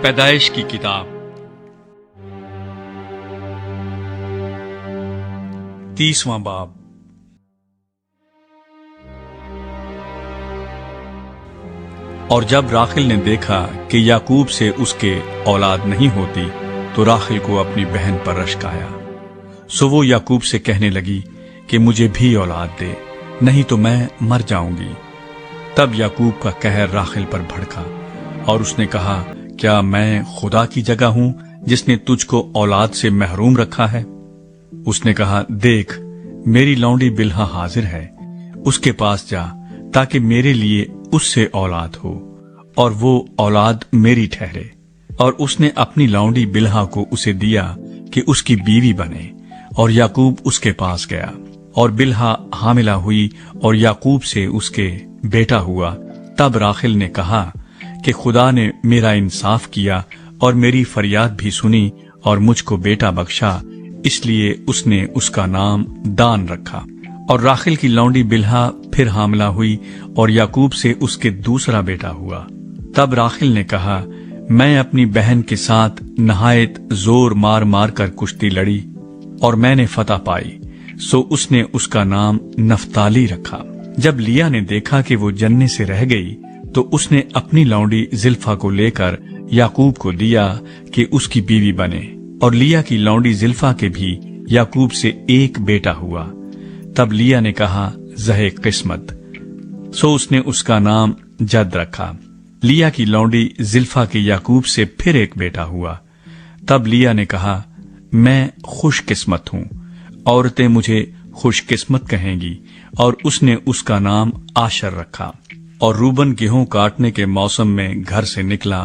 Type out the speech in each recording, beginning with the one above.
پیدائش کی کتاب 30واں باب۔ اور جب راخل نے دیکھا کہ یعقوب سے اس کے اولاد نہیں ہوتی تو راخل کو اپنی بہن پر رشک آیا، سو وہ یعقوب سے کہنے لگی کہ مجھے بھی اولاد دے، نہیں تو میں مر جاؤں گی۔ تب یعقوب کا قہر راخل پر بھڑکا اور اس نے کہا، کیا میں خدا کی جگہ ہوں جس نے تجھ کو اولاد سے محروم رکھا ہے؟ اس نے کہا، دیکھ میری لونڈی بلہا حاضر ہے، اس کے پاس جا تاکہ میرے لیے اس سے اولاد ہو اور وہ اولاد میری ٹھہرے۔ اور اس نے اپنی لونڈی بلہا کو اسے دیا کہ اس کی بیوی بنے، اور یعقوب اس کے پاس گیا، اور بلہا حاملہ ہوئی اور یعقوب سے اس کے بیٹا ہوا۔ تب راخل نے کہا کہ خدا نے میرا انصاف کیا اور میری فریاد بھی سنی اور مجھ کو بیٹا بخشا، اس لیے اس نے اس کا نام دان رکھا۔ اور راخل کی لونڈی بلہا پھر حاملہ ہوئی اور یعقوب سے اس کے دوسرا بیٹا ہوا۔ تب راخل نے کہا، میں اپنی بہن کے ساتھ نہایت زور مار مار کر کشتی لڑی اور میں نے فتح پائی، سو اس نے اس کا نام نفتالی رکھا۔ جب لیا نے دیکھا کہ وہ جننے سے رہ گئی تو اس نے اپنی لونڈی زلفا کو لے کر یعقوب کو دیا کہ اس کی بیوی بنے، اور لیا کی لونڈی زلفا کے بھی یعقوب سے ایک بیٹا ہوا۔ تب لیا نے کہا، زہ قسمت، سو اس نے اس کا نام جد رکھا۔ لیا کی لونڈی زلفا کے یعقوب سے پھر ایک بیٹا ہوا۔ تب لیا نے کہا، میں خوش قسمت ہوں، عورتیں مجھے خوش قسمت کہیں گی، اور اس نے اس کا نام آشر رکھا۔ اور روبن گیہوں کاٹنے کے موسم میں گھر سے نکلا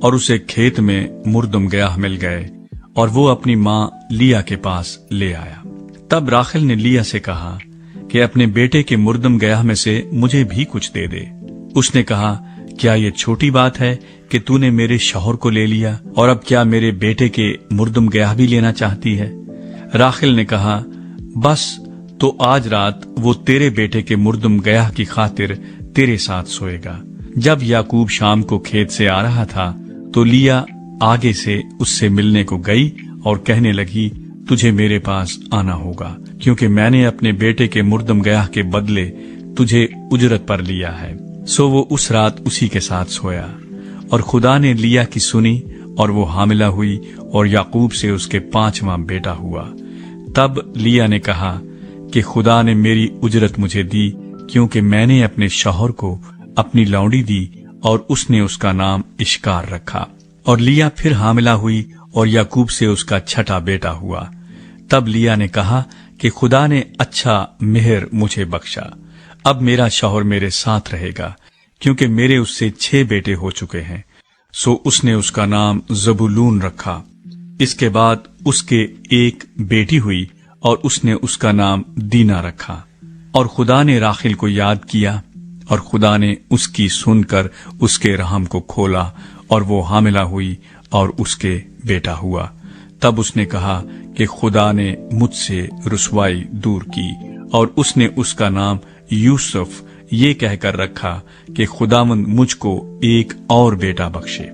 اور اسے کھیت میں مردم گیاہ مل گئے، اور وہ اپنی ماں لیا کے پاس لے آیا۔ تب راخل نے لیا سے کہا کہ اپنے بیٹے کے مردم گیاہ میں سے مجھے بھی کچھ دے دے۔ اس نے کہا، کیا یہ چھوٹی بات ہے کہ تو نے میرے شوہر کو لے لیا، اور اب کیا میرے بیٹے کے مردم گیاہ بھی لینا چاہتی ہے؟ راخل نے کہا، بس تو آج رات وہ تیرے بیٹے کے مردم گیاہ کی خاطر تیرے ساتھ سوئے گا۔ جب یعقوب شام کو کھیت سے آ رہا تھا تو لیا آگے سے اس سے ملنے کو گئی اور کہنے لگی، تجھے میرے پاس آنا ہوگا، کیونکہ میں نے اپنے بیٹے کے مردم گیاہ کے بدلے تجھے اجرت پر لیا ہے۔ سو وہ اس رات اسی کے ساتھ سویا، اور خدا نے لیا کی سنی اور وہ حاملہ ہوئی اور یعقوب سے اس کے 5واں بیٹا ہوا۔ تب لیا نے کہا کہ خدا نے میری اجرت مجھے دی، کیونکہ میں نے اپنے شوہر کو اپنی لونڈی دی، اور اس نے اس کا نام اشکار رکھا۔ اور لیا پھر حاملہ ہوئی اور یعقوب سے اس کا 6واں بیٹا ہوا۔ تب لیا نے کہا کہ خدا نے اچھا مہر مجھے بخشا، اب میرا شوہر میرے ساتھ رہے گا، کیونکہ میرے اس سے 6 بیٹے ہو چکے ہیں۔ سو اس نے اس کا نام زبولون رکھا۔ اس کے بعد اس کے ایک بیٹی ہوئی اور اس نے اس کا نام دینا رکھا۔ اور خدا نے راخل کو یاد کیا، اور خدا نے اس کی سن کر اس کے رحم کو کھولا، اور وہ حاملہ ہوئی اور اس کے بیٹا ہوا۔ تب اس نے کہا کہ خدا نے مجھ سے رسوائی دور کی، اور اس نے اس کا نام یوسف یہ کہہ کر رکھا کہ خداوند مجھ کو ایک اور بیٹا بخشے۔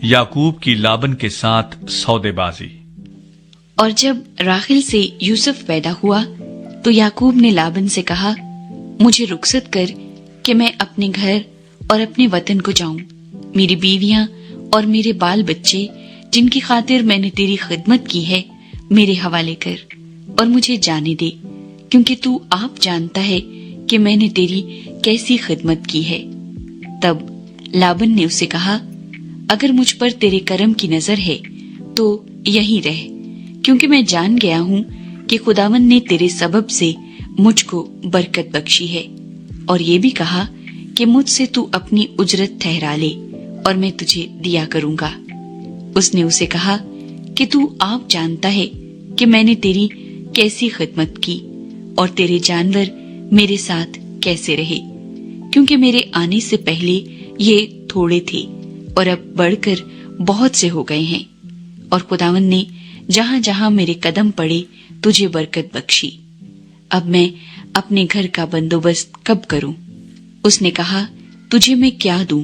یعقوب کی لابن کے ساتھ سودے بازی۔ اور جب راخل سے یوسف پیدا ہوا تو یعقوب نے لابن سے کہا، مجھے رخصت کر کہ میں اپنے گھر اور اپنے وطن کو جاؤں، میری بیویاں اور میرے بال بچے جن کی خاطر میں نے تیری خدمت کی ہے میرے حوالے کر، اور مجھے جانے دے، کیونکہ تو آپ جانتا ہے کہ میں نے تیری کیسی خدمت کی ہے۔ تب لابن نے اسے کہا، اگر مجھ پر تیرے کرم کی نظر ہے تو یہیں رہ، کیونکہ میں جان گیا ہوں کہ خداوند نے تیرے سبب سے مجھ کو برکت بخشی ہے، اور یہ بھی کہا کہ مجھ سے تو اپنی اجرت ٹھہرا لے اور میں تجھے دیا کروں گا۔ اس نے اسے کہا کہ تو آپ جانتا ہے کہ میں نے تیری کیسی خدمت کی اور تیرے جانور میرے ساتھ کیسے رہے، کیونکہ میرے آنے سے پہلے یہ تھوڑے تھے اور اب بڑھ کر بہت سے ہو گئے ہیں، اور خداوند نے جہاں جہاں میرے قدم پڑے تجھے برکت بخشی۔ اب میں اپنے گھر کا بندوبست کب کروں؟ اس نے کہا، تجھے میں کیا دوں؟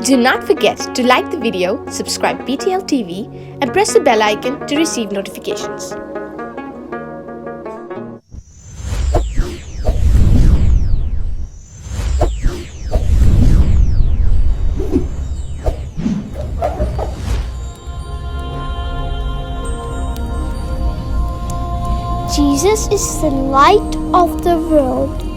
Do not forget to like the video, subscribe BTL TV and press the bell icon to receive notifications. Jesus is the light of the world.